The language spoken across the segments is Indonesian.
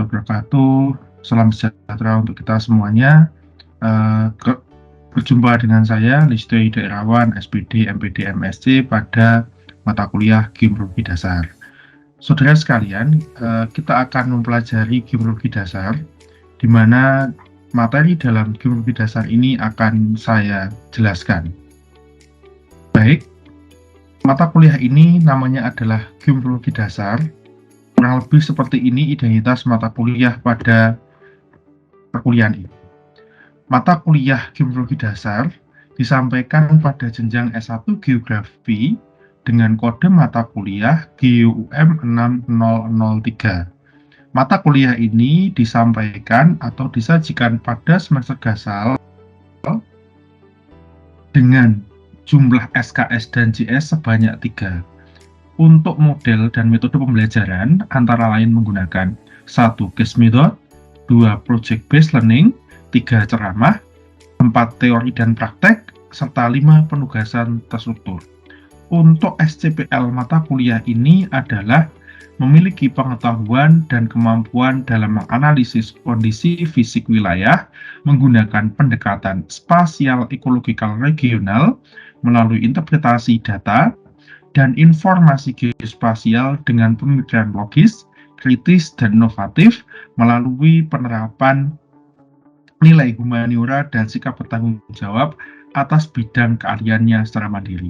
wabarakatuh. Salam sejahtera untuk kita semuanya. Berjumpa dengan saya, Listo Irawan, SPD, MPD, MSc pada mata kuliah Geomorfologi Dasar. Saudara sekalian, kita akan mempelajari geomorfologi dasar, di mana materi dalam geomorfologi dasar ini akan saya jelaskan. Baik, mata kuliah ini namanya adalah geomorfologi dasar. Kurang lebih seperti ini identitas mata kuliah pada perkuliahan ini. Mata kuliah geomorfologi dasar disampaikan pada jenjang S1 Geografi dengan kode mata kuliah GUM 6003. Mata kuliah ini disampaikan atau disajikan pada semester gasal dengan jumlah SKS dan JS sebanyak 3. Untuk model dan metode pembelajaran antara lain menggunakan 1. Case method, 2. Project based learning, 3. Ceramah, 4. Teori dan praktek, serta 5. Penugasan terstruktur. Untuk SCPL mata kuliah ini adalah memiliki pengetahuan dan kemampuan dalam menganalisis kondisi fisik wilayah menggunakan pendekatan spasial ekologikal regional melalui interpretasi data dan informasi geospasial dengan pemikiran logis, kritis, dan inovatif melalui penerapan nilai humaniora dan sikap bertanggung jawab atas bidang keahliannya secara mandiri.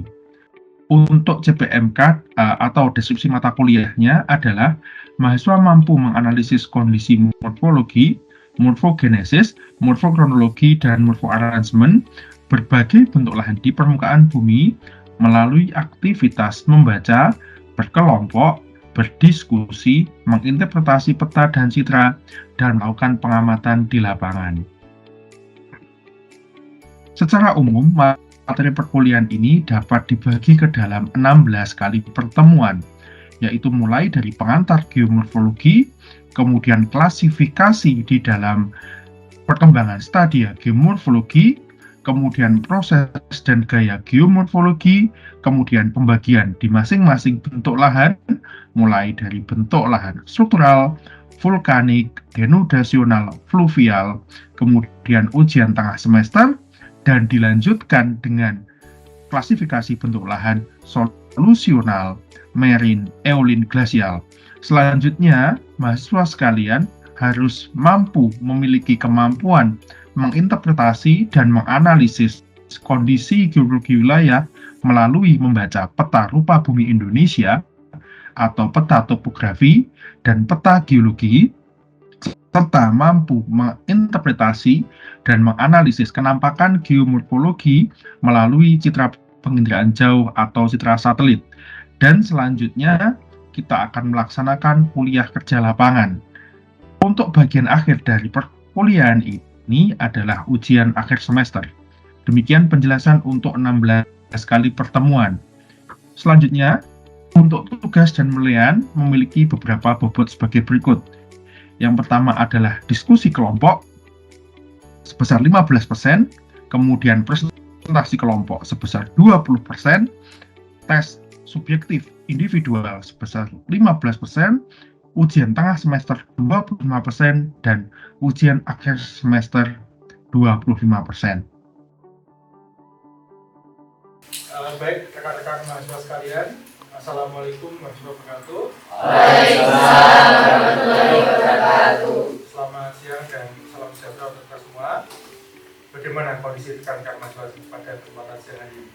Untuk CPMK atau deskripsi mata kuliahnya adalah mahasiswa mampu menganalisis kondisi morfologi, morfogenesis, morfokronologi, dan morfoarrangement berbagai bentuk lahan di permukaan bumi melalui aktivitas membaca, berkelompok, berdiskusi, menginterpretasi peta dan citra, dan melakukan pengamatan di lapangan. Secara umum, materi perkuliahan ini dapat dibagi ke dalam 16 kali pertemuan, yaitu mulai dari pengantar geomorfologi, kemudian klasifikasi di dalam perkembangan stadia geomorfologi, kemudian proses dan gaya geomorfologi, kemudian pembagian di masing-masing bentuk lahan, mulai dari bentuk lahan struktural, vulkanik, denudasional, fluvial, kemudian ujian tengah semester, dan dilanjutkan dengan klasifikasi bentuk lahan solusional, marine, eolin, glasial. Selanjutnya, mahasiswa sekalian harus mampu memiliki kemampuan menginterpretasi dan menganalisis kondisi geologi wilayah melalui membaca peta rupa bumi Indonesia atau peta topografi dan peta geologi, serta mampu menginterpretasi dan menganalisis kenampakan geomorfologi melalui citra penginderaan jauh atau citra satelit. Dan selanjutnya kita akan melaksanakan kuliah kerja lapangan. Untuk bagian akhir dari perkuliahan ini adalah ujian akhir semester. Demikian penjelasan untuk 16 kali pertemuan. Selanjutnya, untuk tugas dan penilaian memiliki beberapa bobot sebagai berikut. Yang pertama adalah diskusi kelompok sebesar 15%, kemudian presentasi kelompok sebesar 20%, tes subjektif individual sebesar 15%, ujian tengah semester 25%, dan ujian akhir semester 25%. Baik, rekan-rekan mahasiswa sekalian, Assalamualaikum warahmatullahi wabarakatuh. Waalaikumsalam warahmatullahi wabarakatuh. Selamat siang dan salam sejahtera untuk kita semua. Bagaimana kondisi rekan-rekan mahasiswa pada kesempatan siang hari ini?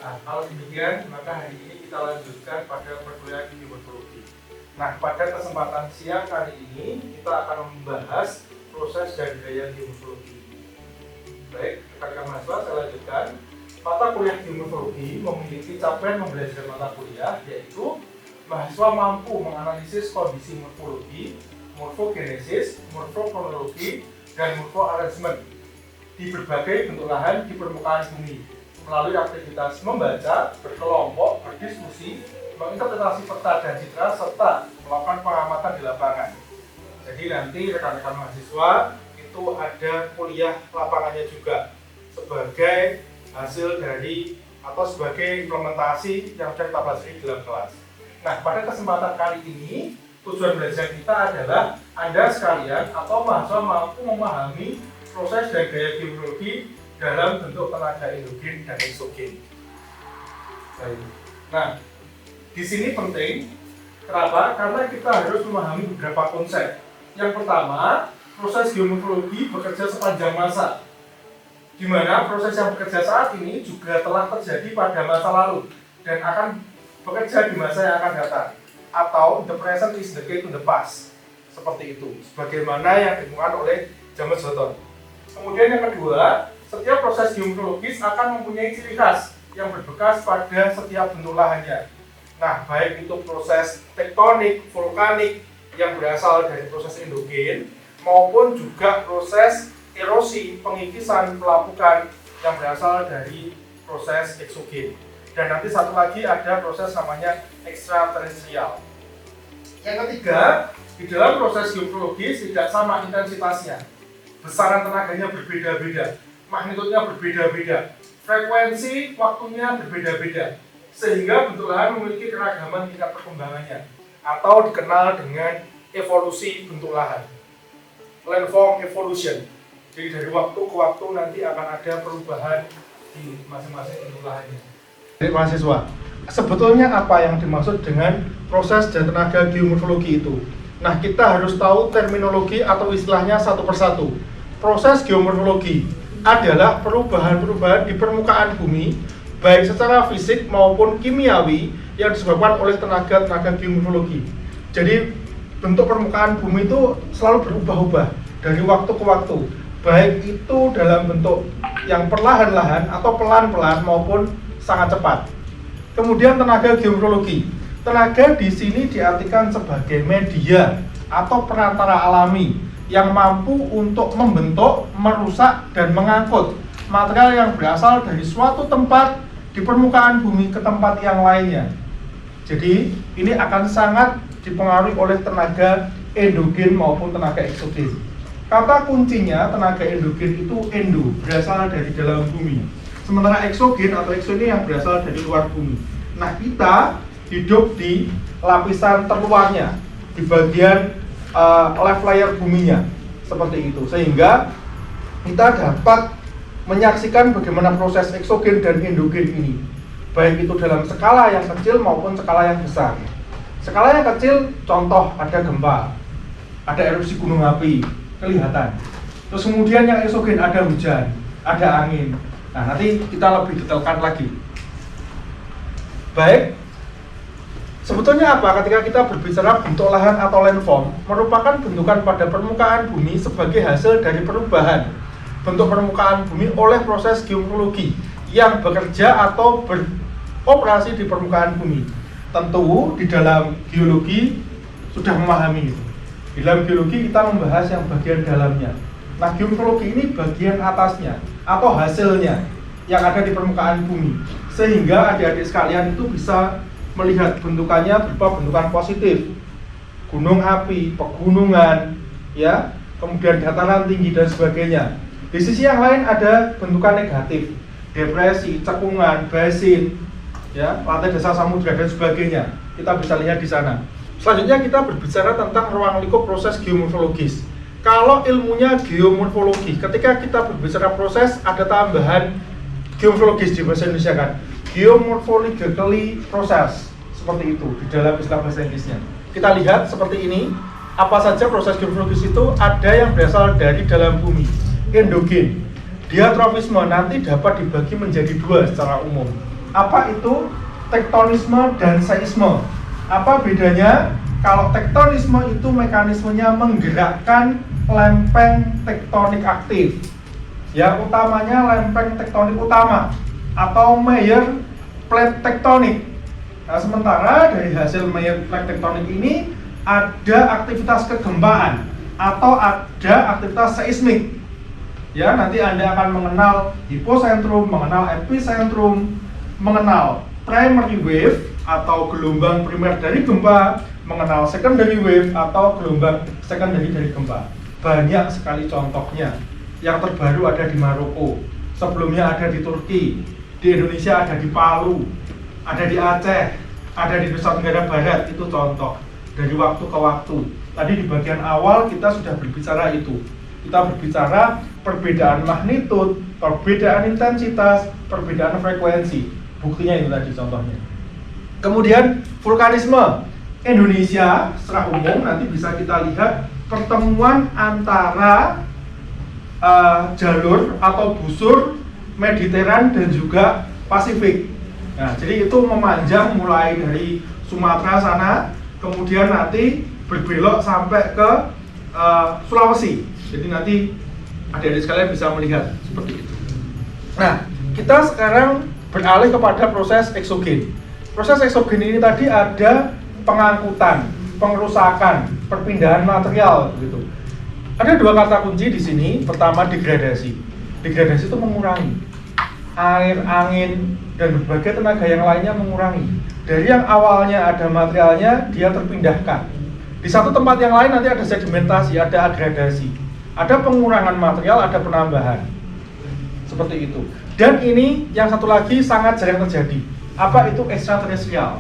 Nah, kalau demikian, maka hari ini kita lanjutkan pada perkuliahan geomorfologi. Nah, pada kesempatan siang hari ini kita akan membahas proses dan gaya geomorfologi. Baik, rekan-rekan mahasiswa, saya lanjutkan. Mata kuliah geomorfologi memiliki capaian pembelajaran mata kuliah, yaitu mahasiswa mampu menganalisis kondisi morfologi, morfogenesis, morfokronologi, dan morfoarrangement di berbagai bentuk lahan di permukaan bumi melalui aktivitas membaca, berkelompok, berdiskusi, menginterpretasi peta dan citra, serta melakukan pengamatan di lapangan. Jadi nanti rekan-rekan mahasiswa itu ada kuliah lapangannya juga sebagai hasil dari atau sebagai implementasi yang sudah kita pelajari dalam kelas. Nah, pada kesempatan kali ini, tujuan belajar kita adalah Anda sekalian atau mahasiswa mampu memahami proses dan gaya geomorfologi dalam bentuk tenaga endogen dan eksogen. Nah, di sini penting. Kenapa? Karena kita harus memahami beberapa konsep. Yang pertama, proses geomorfologi bekerja sepanjang masa, di mana proses yang bekerja saat ini juga telah terjadi pada masa lalu dan akan bekerja di masa yang akan datang, atau the present is the key to the past, seperti itu, sebagaimana yang ditemukan oleh James Hutton. Kemudian yang kedua, setiap proses geomorfologis akan mempunyai ciri khas yang berbekas pada setiap bentuk lahannya. Nah, baik itu proses tektonik, vulkanik yang berasal dari proses endogen, maupun juga proses erosi, pengikisan, pelapukan yang berasal dari proses eksogen. Dan nanti satu lagi ada proses namanya ekstraterestrial. Yang ketiga, di dalam proses geomorfologis tidak sama intensitasnya. Besaran tenaganya berbeda-beda, magnitudenya berbeda-beda, frekuensi waktunya berbeda-beda, sehingga bentuk lahan memiliki keragaman tingkat perkembangannya, atau dikenal dengan evolusi bentuk lahan, landform evolution. Jadi dari waktu ke waktu nanti akan ada perubahan di masing-masing bentuk lahannya. Dari mahasiswa, sebetulnya apa yang dimaksud dengan proses dan tenaga geomorfologi itu? Nah, kita harus tahu terminologi atau istilahnya satu persatu. Proses geomorfologi adalah perubahan-perubahan di permukaan bumi, baik secara fisik maupun kimiawi yang disebabkan oleh tenaga geomorfologi. Jadi, bentuk permukaan bumi itu selalu berubah-ubah dari waktu ke waktu, baik itu dalam bentuk yang perlahan-lahan atau pelan-pelan maupun sangat cepat. Kemudian tenaga geomorfologi. Tenaga di sini diartikan sebagai media atau perantara alami yang mampu untuk membentuk, merusak, dan mengangkut material yang berasal dari suatu tempat di permukaan bumi ke tempat yang lainnya. Jadi, ini akan sangat dipengaruhi oleh tenaga endogen maupun tenaga eksogen. Kata kuncinya tenaga endogen itu endo, berasal dari dalam bumi. Sementara eksogen atau ekso ini yang berasal dari luar bumi. Nah, kita hidup di lapisan terluarnya, di bagian left layer buminya, seperti itu. Sehingga kita dapat menyaksikan bagaimana proses eksogen dan endogen ini, baik itu dalam skala yang kecil maupun skala yang besar. Skala yang kecil, contoh ada gempa, ada erupsi gunung api, kelihatan. Terus kemudian yang eksogen ada hujan, ada angin. Nah, nanti kita lebih detailkan lagi. Baik, sebetulnya apa ketika kita berbicara bentuk lahan atau landform? Merupakan bentukan pada permukaan bumi sebagai hasil dari perubahan bentuk permukaan bumi oleh proses geomorfologi yang bekerja atau beroperasi di permukaan bumi. Tentu di dalam geologi sudah memahami itu. Di dalam geologi kita membahas yang bagian dalamnya. Nah, geomorfologi ini bagian atasnya atau hasilnya yang ada di permukaan bumi, sehingga adik-adik sekalian itu bisa melihat bentukannya berupa bentukan positif, gunung api, pegunungan, ya, kemudian dataran tinggi dan sebagainya. Di sisi yang lain ada bentukan negatif, depresi, cekungan, basin, ya, lantai dasar samudra dan sebagainya. Kita bisa lihat di sana. Selanjutnya kita berbicara tentang ruang lingkup proses geomorfologis. Kalau ilmunya geomorfologi, ketika kita berbicara proses ada tambahan geomorfologis di bahasa Indonesia kan, geomorphologically process, seperti itu di dalam istilah bahasa Inggrisnya. Kita lihat seperti ini, apa saja proses geomorfologis itu ada yang berasal dari dalam bumi, endogen, diatrofisme nanti dapat dibagi menjadi dua secara umum. Apa itu tektonisme dan seisme? Apa bedanya? Kalau tektonisme itu mekanismenya menggerakkan lempeng tektonik aktif. Ya, utamanya lempeng tektonik utama atau Mayer plate tektonik. Nah, sementara dari hasil Mayer plate tektonik ini ada aktivitas kegempaan atau ada aktivitas seismik. Ya, nanti Anda akan mengenal hiposentrum, mengenal epicentrum, mengenal primary wave atau gelombang primer dari gempa, mengenal secondary wave atau gelombang secondary dari gempa. Banyak sekali contohnya. Yang terbaru ada di Maroko, sebelumnya ada di Turki, di Indonesia ada di Palu, ada di Aceh, ada di Nusa Tenggara Barat, itu contoh dari waktu ke waktu. Tadi di bagian awal kita sudah berbicara itu. Kita berbicara perbedaan magnitud, perbedaan intensitas, perbedaan frekuensi. Buktinya itu tadi contohnya. Kemudian vulkanisme Indonesia secara umum nanti bisa kita lihat pertemuan antara jalur atau busur Mediteran dan juga Pasifik. Nah, jadi itu memanjang mulai dari Sumatera sana, kemudian nanti berbelok sampai ke Sulawesi. Jadi nanti adik-adik sekalian bisa melihat seperti itu. Nah, kita sekarang beralih kepada proses eksogen. Proses eksogen ini tadi ada pengangkutan, pengerusakan, perpindahan material begitu. Ada dua kata kunci di sini. Pertama, degradasi. Degradasi itu mengurangi. Air, angin, dan berbagai tenaga yang lainnya mengurangi. Dari yang awalnya ada materialnya, dia terpindahkan. Di satu tempat yang lain nanti ada sedimentasi, ada agregasi. Ada pengurangan material, ada penambahan. Seperti itu. Dan ini yang satu lagi sangat jarang terjadi. Apa itu ekstraterestrial?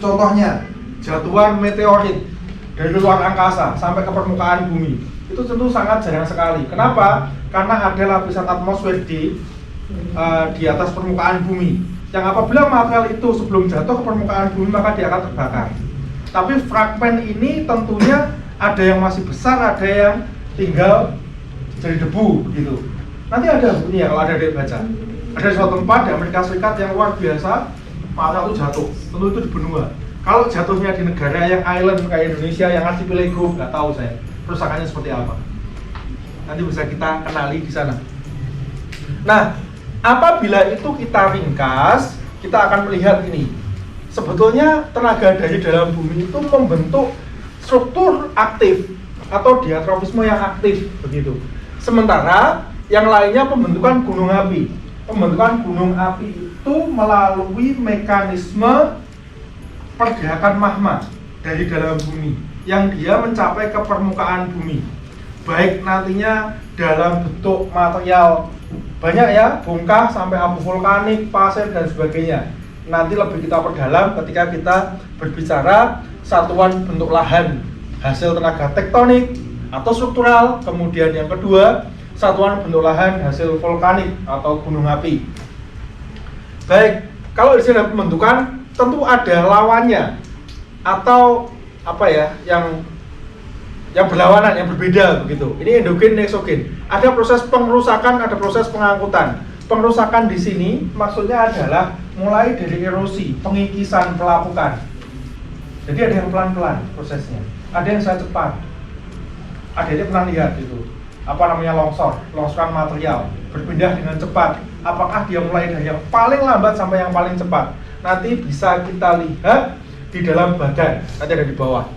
Contohnya, jatuhan meteorit dari luar angkasa sampai ke permukaan bumi. Itu tentu sangat jarang sekali. Kenapa? Karena ada lapisan atmosfer di atas permukaan bumi. Yang apabila material itu sebelum jatuh ke permukaan bumi maka dia akan terbakar. Tapi fragmen ini tentunya ada yang masih besar, ada yang tinggal jadi debu begitu. Nanti ada buktinya kalau ada yang baca. Ada suatu tempat di Amerika Serikat yang luar biasa, material itu jatuh. Tentu itu di benua. Kalau jatuhnya di negara yang island kayak Indonesia yang archipelago, nggak tahu saya kerusakannya seperti apa. Nanti bisa kita kenali di sana. Nah, apabila itu kita ringkas, kita akan melihat ini. Sebetulnya tenaga dari dalam bumi itu membentuk struktur aktif atau diatrofisme yang aktif begitu. Sementara yang lainnya pembentukan gunung api. Pembentukan gunung api itu melalui mekanisme pergerakan magma dari dalam bumi yang dia mencapai ke permukaan bumi. Baik nantinya dalam bentuk material banyak ya, bongkah sampai abu vulkanik, pasir dan sebagainya. Nanti lebih kita perdalam ketika kita berbicara satuan bentuk lahan hasil tenaga tektonik atau struktural. Kemudian yang kedua, satuan bentuk lahan hasil vulkanik atau gunung api. Baik, kalau di sini ada pembentukan, tentu ada lawannya atau apa ya, yang berlawanan, yang berbeda begitu. Ini endogen dan eksogen. Ada proses pengerusakan, ada proses pengangkutan. Pengerusakan di sini maksudnya adalah mulai dari erosi, pengikisan, pelapukan. Jadi ada yang pelan-pelan prosesnya, ada yang sangat cepat. Ada pernah lihat itu, apa namanya longsoran material berpindah dengan cepat. Apakah dia mulai dari yang paling lambat sampai yang paling cepat? Nanti bisa kita lihat di dalam badan, nanti ada di bawah.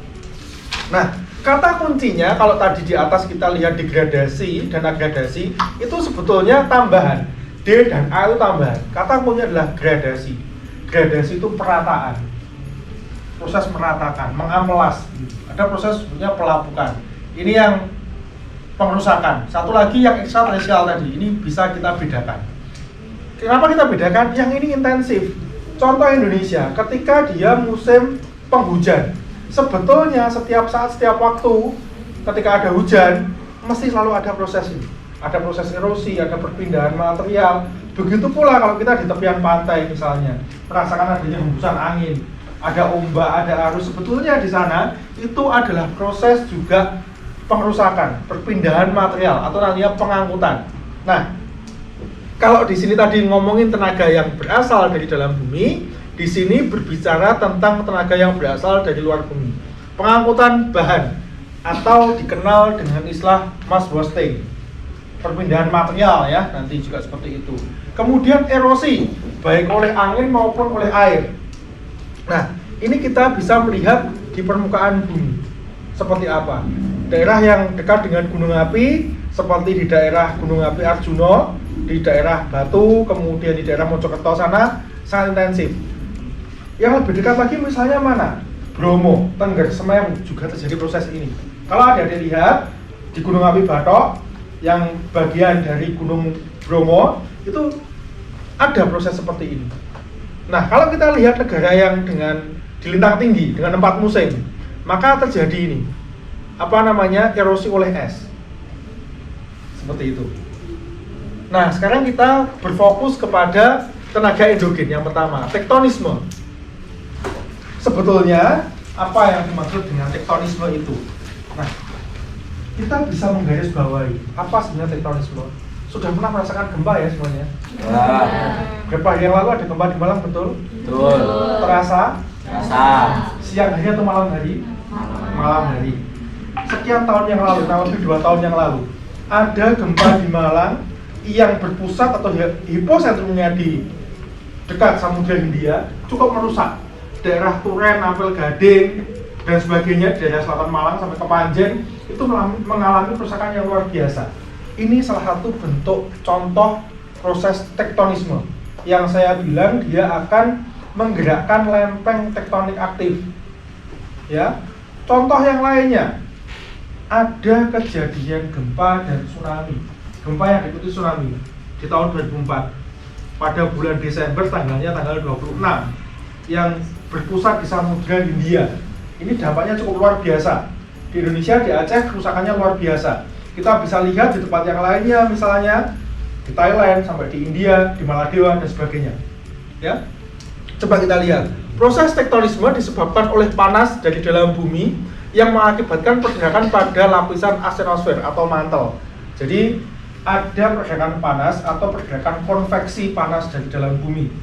Nah, kata kuncinya kalau tadi di atas kita lihat degradasi dan agregasi, itu sebetulnya tambahan. D dan A itu tambahan. Kata kuncinya adalah gradasi. Gradasi itu perataan. Proses meratakan, mengamelas. Ada proses sebetulnya pelapukan. Ini yang pengerusakan. Satu lagi yang ekstraterestrial tadi, ini bisa kita bedakan. Kenapa kita bedakan? Yang ini intensif. Contoh Indonesia, ketika dia musim penghujan, sebetulnya setiap saat, setiap waktu, ketika ada hujan, mesti selalu ada proses ini. Ada proses erosi, ada perpindahan material. Begitu pula kalau kita di tepian pantai misalnya, merasakan adanya hembusan angin, ada ombak, ada arus. Sebetulnya di sana itu adalah proses juga pengerusakan, perpindahan material atau namanya pengangkutan. Nah, kalau di sini tadi ngomongin tenaga yang berasal dari dalam bumi, di sini berbicara tentang tenaga yang berasal dari luar bumi. Pengangkutan bahan atau dikenal dengan istilah mass wasting. Perpindahan material ya, nanti juga seperti itu. Kemudian erosi, baik oleh angin maupun oleh air. Nah, ini kita bisa melihat di permukaan bumi. Seperti apa? Daerah yang dekat dengan gunung api, seperti di daerah Gunung Api Arjuna, di daerah Batu, kemudian di daerah Mojokerto sana, sangat intensif. Yang lebih dekat lagi misalnya mana? Bromo, Tengger, Semeru juga terjadi proses ini. Kalau ada dilihat di Gunung Api Batok, yang bagian dari Gunung Bromo, itu ada proses seperti ini. Nah, kalau kita lihat negara yang dengan di lintang tinggi dengan 4 musim, maka terjadi ini erosi oleh es. Seperti itu. Nah, sekarang kita berfokus kepada tenaga endogen. Yang pertama, tektonisme. Sebetulnya apa yang dimaksud dengan tektonisme itu? Nah, kita bisa menggarisbawahi apa sebenarnya tektonisme. Sudah pernah merasakan gempa ya semuanya? Beberapa hari yang lalu ada gempa di Malang, betul? Betul. Terasa? Terasa. Siang hari atau malam hari? Malam hari. Sekian tahun yang lalu, kurang lebih 2 tahun yang lalu, ada gempa di Malang yang berpusat atau hiposentrumnya di dekat Samudra Hindia, cukup merusak daerah Turen, Ampel Gading dan sebagainya, daerah selatan Malang sampai ke Panjen, itu mengalami kerusakan yang luar biasa. Ini salah satu bentuk contoh proses tektonisme yang saya bilang dia akan menggerakkan lempeng tektonik aktif. Ya, contoh yang lainnya, ada kejadian gempa dan tsunami. Gempa yang diikuti tsunami di tahun 2004 pada bulan Desember, tanggal 26, yang berpusat di Samudra Hindia. Ini dampaknya cukup luar biasa. Di Indonesia, di Aceh, kerusakannya luar biasa. Kita bisa lihat di tempat yang lainnya, misalnya di Thailand, sampai di India, di Maladewa, dan sebagainya. Ya, coba kita lihat. Proses tektonisme disebabkan oleh panas dari dalam bumi yang mengakibatkan pergerakan pada lapisan astenosfer atau mantel. Jadi ada pergerakan panas atau pergerakan konveksi panas dari dalam bumi.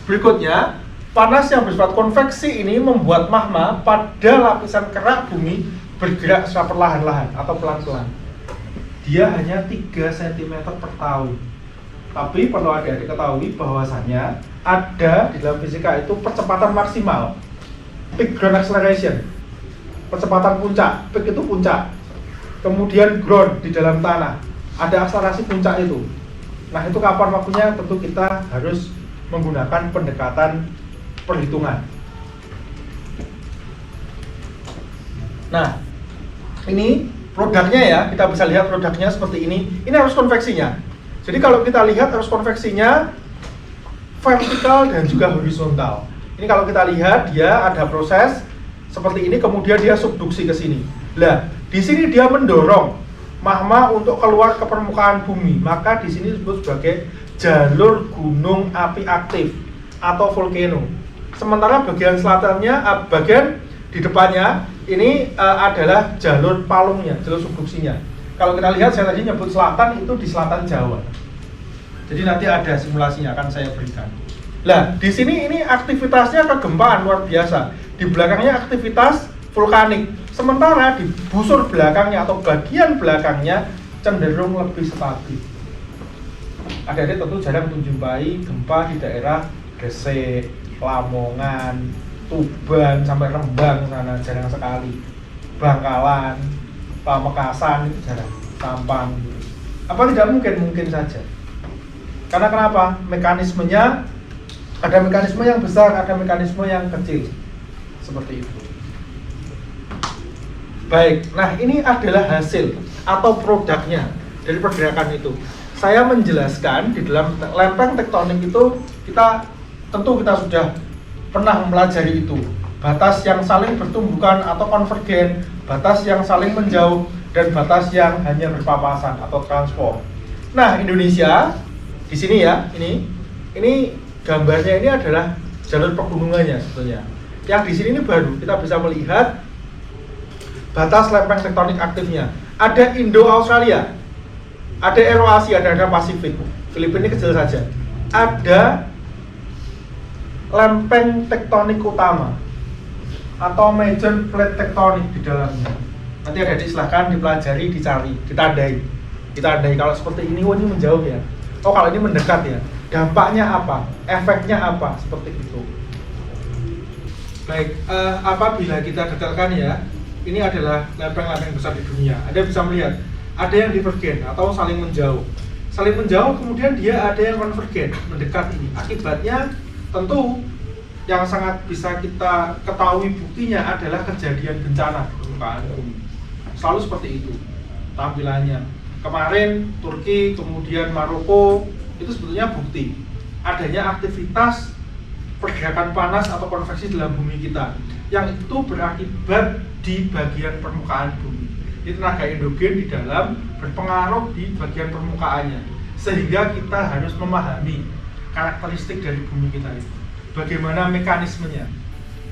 Berikutnya, panas yang bersifat konveksi ini membuat magma pada lapisan kerak bumi bergerak secara perlahan-lahan atau pelan-pelan. Dia hanya 3 cm per tahun. Tapi perlu adik-adik ketahui bahwasanya ada di dalam fisika itu percepatan maksimal, peak ground acceleration, percepatan puncak. Peak itu puncak, kemudian ground di dalam tanah, ada akselerasi puncak itu. Nah, itu kapan waktunya? Tentu kita harus menggunakan pendekatan perhitungan. Nah, ini produknya ya, kita bisa lihat produknya seperti ini. Ini arus konveksinya. Jadi kalau kita lihat arus konveksinya vertikal dan juga horizontal. Ini kalau kita lihat dia ada proses seperti ini, kemudian dia subduksi ke sini. Nah, di sini dia mendorong magma untuk keluar ke permukaan bumi. Maka di sini disebut sebagai jalur gunung api aktif atau volcano. Sementara bagian selatannya, bagian di depannya ini adalah jalur palungnya, jalur subduksinya. Kalau kita lihat, saya tadi nyebut selatan, itu di selatan Jawa. Jadi nanti ada simulasinya akan saya berikan. Nah, di sini ini aktivitasnya kegempaan luar biasa. Di belakangnya aktivitas vulkanik. Sementara di busur belakangnya atau bagian belakangnya cenderung lebih stabil. Adik-adik tentu jarang menjumpai gempa di daerah Gresik, Lamongan, Tuban sampai Rembang sana, jarang sekali. Bangkalan, Pamekasan itu jarang, Sampang. Apa tidak mungkin? Mungkin saja. Karena kenapa? Mekanismenya ada mekanisme yang besar, ada mekanisme yang kecil. Seperti itu. Baik, nah ini adalah hasil atau produknya dari pergerakan itu. Saya menjelaskan di dalam lempeng tektonik itu kita sudah pernah mempelajari itu. Batas yang saling bertumbukan atau konvergen, batas yang saling menjauh, dan batas yang hanya berpapasan atau transform. Nah, Indonesia di sini ya, ini gambarnya ini adalah jalur pegunungannya sebetulnya. Yang di sini ini baru kita bisa melihat batas lempeng tektonik aktifnya. Ada Indo-Australia, ada Euro-Asia, ada Pasifik. Filipina ini kecil saja. Ada lempeng tektonik utama atau major plate tektonik di dalamnya. Nanti ada silahkan dipelajari, dicari, ditandai. Kalau seperti ini, ini menjauh ya. Oh, kalau ini mendekat ya. Dampaknya apa? Efeknya apa? Seperti itu. Baik, apabila kita detailkan ya, ini adalah lempeng-lempeng besar di dunia. Anda bisa melihat, ada yang divergen atau saling menjauh. Saling menjauh, kemudian dia ada yang konvergen, mendekat ini. Akibatnya tentu yang sangat bisa kita ketahui buktinya adalah kejadian bencana permukaan bumi. Selalu seperti itu tampilannya. Kemarin Turki, kemudian Maroko, itu sebetulnya bukti adanya aktivitas pergerakan panas atau konveksi dalam bumi kita yang itu berakibat di bagian permukaan bumi. Ini tenaga endogen di dalam berpengaruh di bagian permukaannya, sehingga kita harus memahami karakteristik dari bumi kita itu, bagaimana mekanismenya.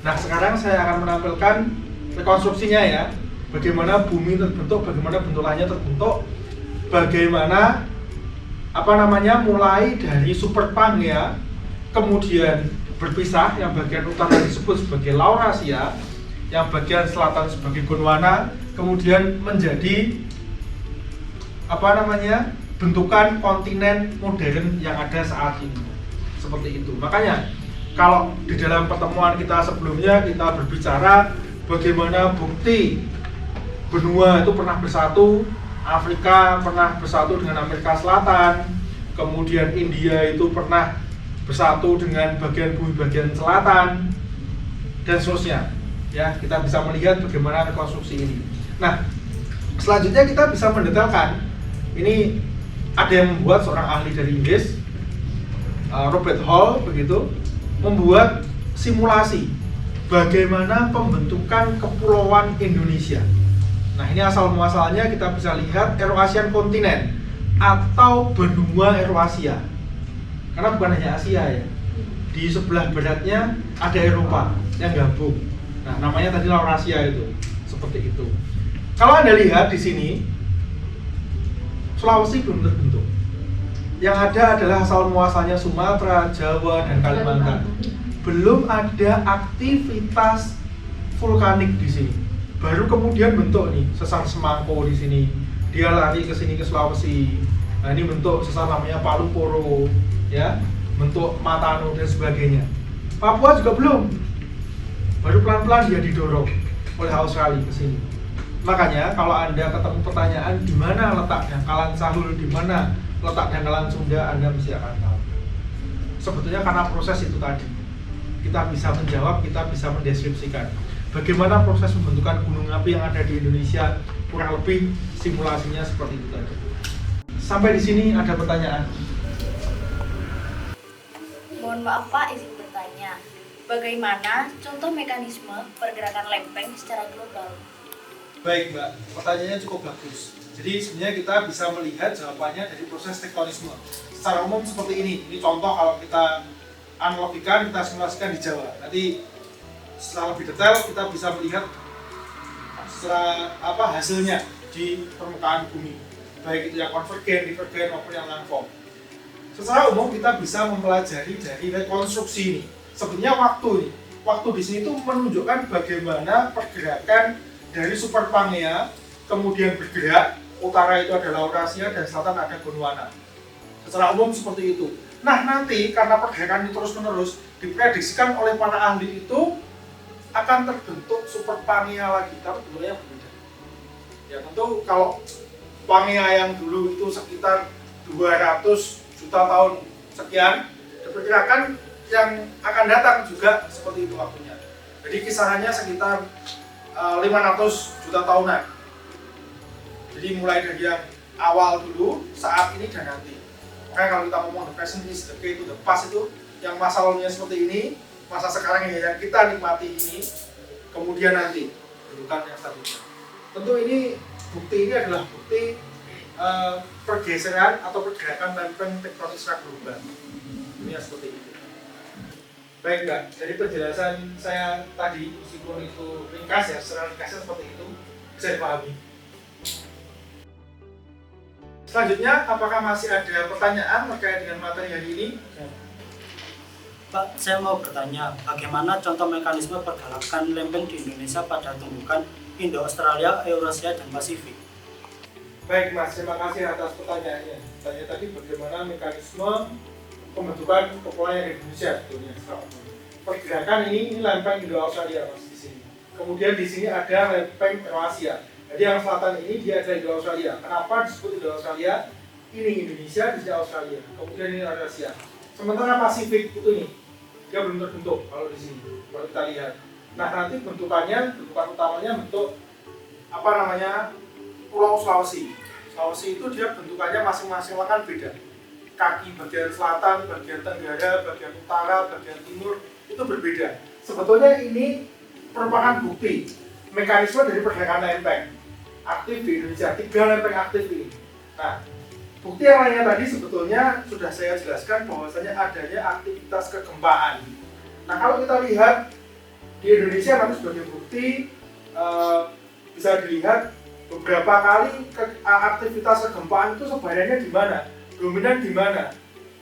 Nah, sekarang saya akan menampilkan rekonstruksinya ya, bagaimana bumi terbentuk, bagaimana bentukannya terbentuk, bagaimana mulai dari super Pangea, kemudian berpisah, yang bagian utara disebut sebagai Laurasia, yang bagian selatan sebagai Gondwana, kemudian menjadi bentukan kontinen modern yang ada saat ini. Seperti itu. Makanya kalau di dalam pertemuan kita sebelumnya kita berbicara bagaimana bukti benua itu pernah bersatu, Afrika pernah bersatu dengan Amerika Selatan, kemudian India itu pernah bersatu dengan bagian bumi bagian selatan, dan seterusnya. Ya, kita bisa melihat bagaimana rekonstruksi ini. Nah, selanjutnya kita bisa mendetailkan. Ini ada yang membuat seorang ahli dari Inggris, Robert Hall begitu, membuat simulasi bagaimana pembentukan kepulauan Indonesia. Nah, ini asal muasalnya kita bisa lihat Eurasian Continent atau benua Eurasia. Karena bukan hanya Asia ya. Di sebelah baratnya ada Eropa yang gabung. Nah, namanya tadi Laurasia itu. Seperti itu. Kalau Anda lihat di sini Sulawesi belum terbentuk. Yang ada adalah asal muasalnya Sumatera, Jawa, dan Kalimantan. Belum ada aktivitas vulkanik di sini. Baru kemudian bentuk nih sesar Semangko di sini. Dia lari ke sini ke Sulawesi. Nah, ini bentuk sesar namanya Palu Koro, ya, bentuk Matano dan sebagainya. Papua juga belum. Baru pelan-pelan dia didorong oleh Australia ke sini. Makanya kalau Anda ketemu pertanyaan di mana letak dangkalan Sahul, di mana letak dangkalan Sunda, Anda mesti akan tahu. Sebetulnya karena proses itu tadi. Kita bisa menjawab, kita bisa mendeskripsikan bagaimana proses pembentukan gunung api yang ada di Indonesia, kurang lebih simulasinya seperti itu tadi. Sampai di sini ada pertanyaan? Mohon maaf Pak, izin bertanya. Bagaimana contoh mekanisme pergerakan lempeng secara global? Baik Mbak, pertanyaannya cukup bagus. Jadi sebenarnya kita bisa melihat jawabannya dari proses tektonisme. Secara umum seperti ini. Ini contoh kalau kita analogikan, kita simulasikan di Jawa. Nanti setelah lebih detail kita bisa melihat secara hasilnya di permukaan bumi, baik itu yang konvergen, divergen maupun yang landform. Secara umum kita bisa mempelajari dari rekonstruksi ini. Sebenarnya waktu di sini itu menunjukkan bagaimana pergerakan dari super Pangea kemudian bergerak, utara itu ada Laurasia dan selatan ada Gondwana. Secara umum seperti itu. Nah, nanti karena pergerakan ini terus-menerus diprediksikan oleh para ahli itu akan terbentuk super Pangea lagi, tapi bentuknya berbeda. Ya tentu kalau Pangea yang dulu itu sekitar 200 juta tahun sekian, diperkirakan yang akan datang juga seperti itu waktunya. Jadi kisarannya sekitar 500 juta tahunan. Jadi mulai dari yang awal dulu, saat ini dan nanti. Makanya kalau kita ngomong the present is the key to the past itu, yang masa lalunya seperti ini, masa sekarang ini yang kita nikmati ini, kemudian nanti bentukan yang selanjutnya. Tentu ini bukti ini adalah bukti pergeseran atau pergerakan lempeng tektonik secara global. Ini seperti itu. Baik Mbak, dari penjelasan saya tadi, meskipun itu ringkas ya, secara ringkasnya seperti itu, bisa dipahami. Selanjutnya, apakah masih ada pertanyaan terkait dengan materi hari ini? Pak, saya mau bertanya, bagaimana contoh mekanisme pergerakan lempeng di Indonesia pada tumbukan Indo-Australia, Eurasia, dan Pasifik? Baik Mas, terima kasih atas pertanyaannya. Tanya tadi bagaimana mekanisme pembentukan kepulauan Indonesia sebetulnya. Pergerakan ini lempeng Indo-Australia Mas di sini. Kemudian di sini ada lempeng Eurasia. Jadi yang selatan ini dia ada Indo-Australia. Kenapa disebut Indo-Australia? Ini Indonesia, di sini Australia. Kemudian ini Eurasia. Sementara Pasifik itu nih, dia belum terbentuk kalau di sini. Kalau kita lihat. Nah nanti bentukan utamanya bentuk Pulau Sulawesi. Sulawesi itu dia bentukannya masing-masing kan beda. Kaki bagian selatan, bagian tenggara, bagian utara, bagian timur itu berbeda. Sebetulnya ini merupakan bukti mekanisme dari pergerakan lempeng aktif di Indonesia, 3 lempeng aktif ini. Nah, bukti yang lainnya tadi sebetulnya sudah saya jelaskan bahwasanya adanya aktivitas kegempaan. Nah, kalau kita lihat di Indonesia nanti sebagai bukti bisa dilihat beberapa kali aktivitas kegempaan itu sebenarnya di mana, dominan di mana,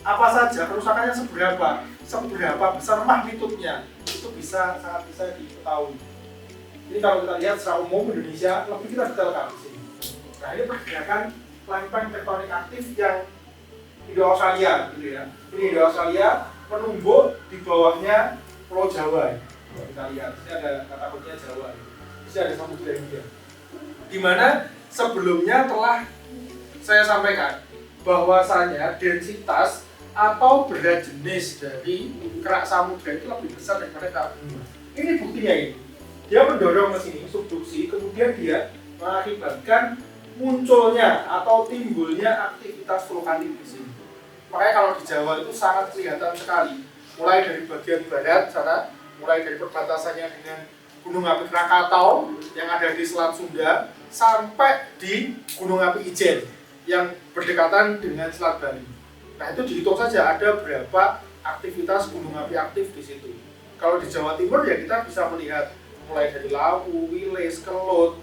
apa saja, kerusakannya seberapa besar magnitudenya, itu sangat bisa diketahui. Ini kalau kita lihat secara umum Indonesia lebih kita detailkan di sini. Nah, ini pergerakan lempeng tektonik aktif yang Indo-Australia, gitu ya. Ini Indo-Australia menumbuk di bawahnya Pulau Jawa. Kalau kita lihat, ini ada kata kuncinya Jawa. Di sini ada Samudra Hindia. Di mana sebelumnya telah saya sampaikan bahwasanya densitas atau berat jenis dari kerak samudra itu lebih besar daripada kerak benua. Ini buktinya ini. Dia mendorong ke sini subduksi, kemudian dia mengakibatkan munculnya atau timbulnya aktivitas vulkanik di sini. Makanya kalau di Jawa itu sangat kelihatan sekali, mulai dari bagian barat sana, mulai dari perbatasannya dengan Gunung Api Krakatau yang ada di Selat Sunda sampai di Gunung Api Ijen yang berdekatan dengan Selat Bali. Nah, itu dihitung saja ada berapa aktivitas gunung api aktif di situ. Kalau di Jawa Timur ya kita bisa melihat mulai dari Lawu, Wilis, Kelut,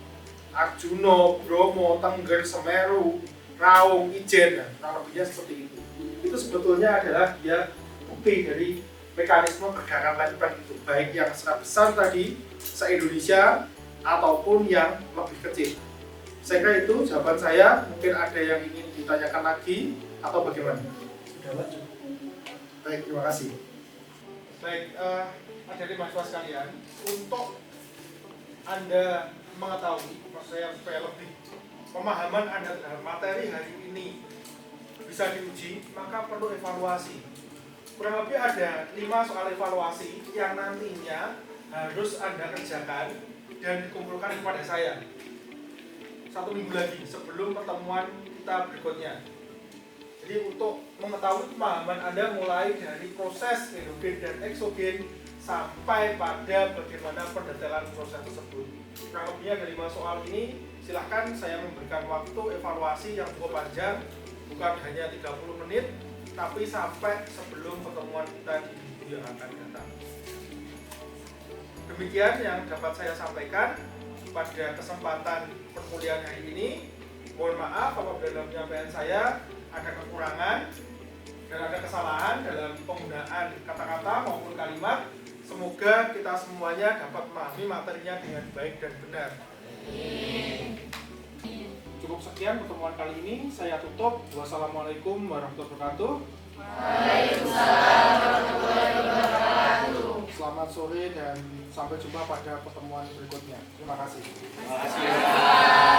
Arjuno, Bromo, Tengger, Semeru, Raung, Ijen, nah, lebihnya seperti itu. Itu sebetulnya adalah dia bukti dari mekanisme pergerakan lempeng itu, baik yang secara besar tadi se-Indonesia ataupun yang lebih kecil. Saya kira itu jawaban saya. Mungkin ada yang ingin ditanyakan lagi atau bagaimana? Sudah lanjut. Baik, terima kasih. Baik, adik-adik mahasiswa sekalian, untuk Anda mengetahui, maksud saya supaya lebih pemahaman Anda terhadap materi hari ini bisa diuji, maka perlu evaluasi. Kurang lebih ada 5 soal evaluasi yang nantinya harus Anda kerjakan dan dikumpulkan kepada saya 1 minggu lagi sebelum pertemuan kita berikutnya. Jadi untuk mengetahui pemahaman Anda mulai dari proses endogen dan eksogen sampai pada bagaimana pendetailan proses tersebut. Kurang lebihnya dari 5 soal ini, silahkan saya memberikan waktu evaluasi yang cukup panjang, bukan hanya 30 menit, tapi sampai sebelum pertemuan kita di minggu yang akan datang. Demikian yang dapat saya sampaikan pada kesempatan perkuliahan hari ini. Mohon maaf apabila dalam penyampaian saya ada kekurangan dan ada kesalahan dalam penggunaan kata-kata maupun kalimat. Semoga kita semuanya dapat memahami materinya dengan baik dan benar. Cukup sekian pertemuan kali ini, saya tutup. Wassalamualaikum warahmatullahi wabarakatuh. Waalaikumsalam warahmatullahi wabarakatuh. Selamat sore dan sampai jumpa pada pertemuan berikutnya. Terima kasih. Terima kasih.